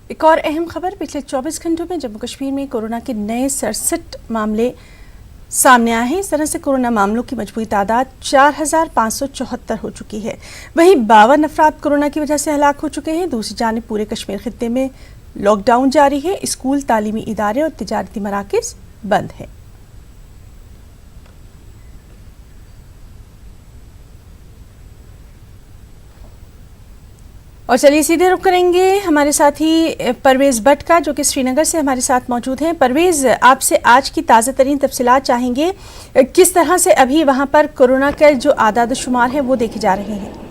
एक और अहम खबर, पिछले 24 घंटों में जम्मू कश्मीर में कोरोना के नए 67 मामले सामने आए हैं। इस तरह से कोरोना मामलों की मजबूरी तादाद 4574 हो चुकी है। वहीं 52 अफराद कोरोना की वजह से हलाक हो चुके हैं। दूसरी जानिब पूरे कश्मीर खित्ते में लॉकडाउन जारी है। स्कूल, तालीमी इदारे और तिजारती मराकिज बंद हैं। और चलिए सीधे रुख करेंगे हमारे साथी परवेज भट्ट का, जो कि श्रीनगर से हमारे साथ मौजूद हैं। परवेज, आपसे आज की ताज़ा तरीन तफसीलात चाहेंगे। किस तरह से अभी वहां पर कोरोना के जो आदाद शुमार हैं वो देखे जा रहे हैं?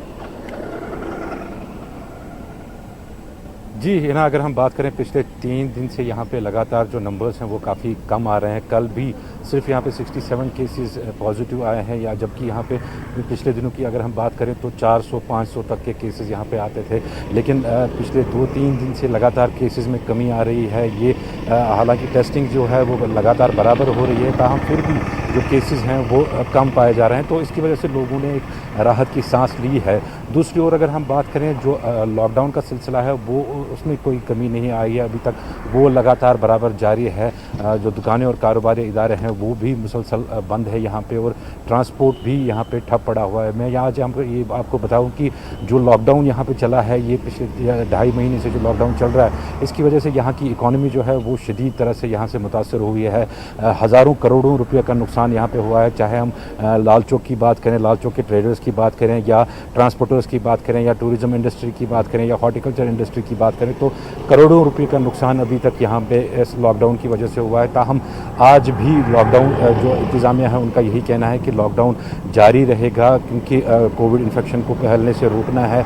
जी हिना, अगर हम बात करें पिछले 3 दिन से यहाँ पे लगातार जो नंबर्स हैं वो काफ़ी कम आ रहे हैं। कल भी सिर्फ यहाँ पे 67 केसेस पॉजिटिव आए हैं, या जबकि यहाँ पे पिछले दिनों की अगर हम बात करें तो 400-500 तक के केसेस यहाँ पे आते थे। लेकिन पिछले 2-3 दिन से लगातार केसेस में कमी आ रही है। ये हालांकि टेस्टिंग जो है वो लगातार बराबर हो रही है, ताहम फिर भी जो केसेस हैं वो कम पाए जा रहे हैं। तो इसकी वजह से लोगों ने एक राहत की सांस ली है। दूसरी ओर अगर हम बात करें जो लॉकडाउन का सिलसिला है वो उसमें कोई कमी नहीं आई है अभी तक, वो लगातार बराबर जारी है। जो दुकानें और कारोबारी इदारे हैं वो भी मुसलसल बंद है यहाँ पे, और ट्रांसपोर्ट भी यहाँ पे ठप पड़ा हुआ है। मैं आज ये आपको बताऊँ कि जो लॉकडाउन यहाँ पे चला है, ये पिछले 2.5 महीने से जो लॉकडाउन चल रहा है, इसकी वजह से यहाँ की इकॉनमी जो है वो शदीद तरह से यहाँ से मुतासर हुई है। हज़ारों करोड़ों रुपये का नुकसान यहाँ पे हुआ है। चाहे हम लाल चौक की बात करें, लाल चौक के ट्रेडर्स की बात करें, या ट्रांसपोर्टर्स की बात करें, या टूरिज्म इंडस्ट्री की बात करें, या हॉर्टिकल्चर इंडस्ट्री की बात करें, तो करोड़ों रुपए का नुकसान अभी तक यहाँ पे इस लॉकडाउन की वजह से हुआ है। ताहम आज भी लॉकडाउन जो इंतज़ामिया है उनका यही कहना है कि लॉकडाउन जारी रहेगा, क्योंकि कोविड इन्फेक्शन को फैलने से रोकना है।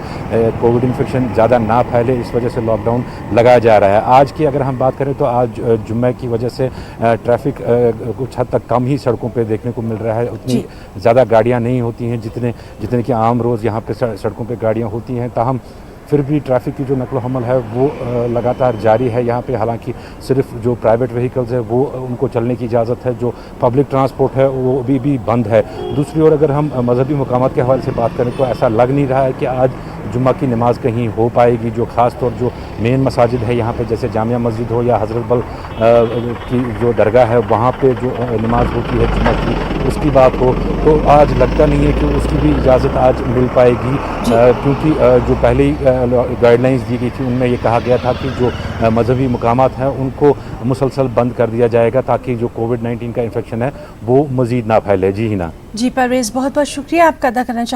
कोविड इन्फेक्शन ज़्यादा ना फैले, इस वजह से लॉकडाउन लगाया जा रहा है। आज की अगर हम बात करें तो आज जुम्मे की वजह से ट्रैफिक कुछ हद तक कम ही सड़कों पे देखने को मिल रहा है। उतनी ज़्यादा गाड़ियाँ नहीं होती हैं जितने कि आम रोज़ यहाँ पे सड़कों पे गाड़ियाँ होती हैं। ताहम फिर भी ट्रैफिक की जो नकलो हमल है वो लगातार जारी है यहाँ पे। हालांकि सिर्फ जो प्राइवेट व्हीकल्स है वो उनको चलने की इजाज़त है, जो पब्लिक ट्रांसपोर्ट है वो भी बंद है। दूसरी ओर अगर हम मजहबी मकामात के हवाले से बात करें तो ऐसा लग नहीं रहा है कि आज जुम्मा की नमाज़ कहीं हो पाएगी। जो ख़ास तौर जो मेन मसाजिद है यहाँ पे, जैसे जामिया मस्जिद हो या हज़रत बल की जो दरगाह है, वहाँ पे जो नमाज़ होती है जुम्मा की, उसकी बात हो तो आज लगता नहीं है कि उसकी भी इजाज़त आज मिल पाएगी, क्योंकि जो पहले ही गाइडलाइंस दी गई थी उनमें ये कहा गया था कि जो मजहबी मकामात हैं उनको मुसलसल बंद कर दिया जाएगा, ताकि जो कोविड-19 का इन्फेक्शन है वो मज़ीद ना फैले। जी हिना। जी परवेज, बहुत बहुत शुक्रिया आपका अदा करना चाहिए।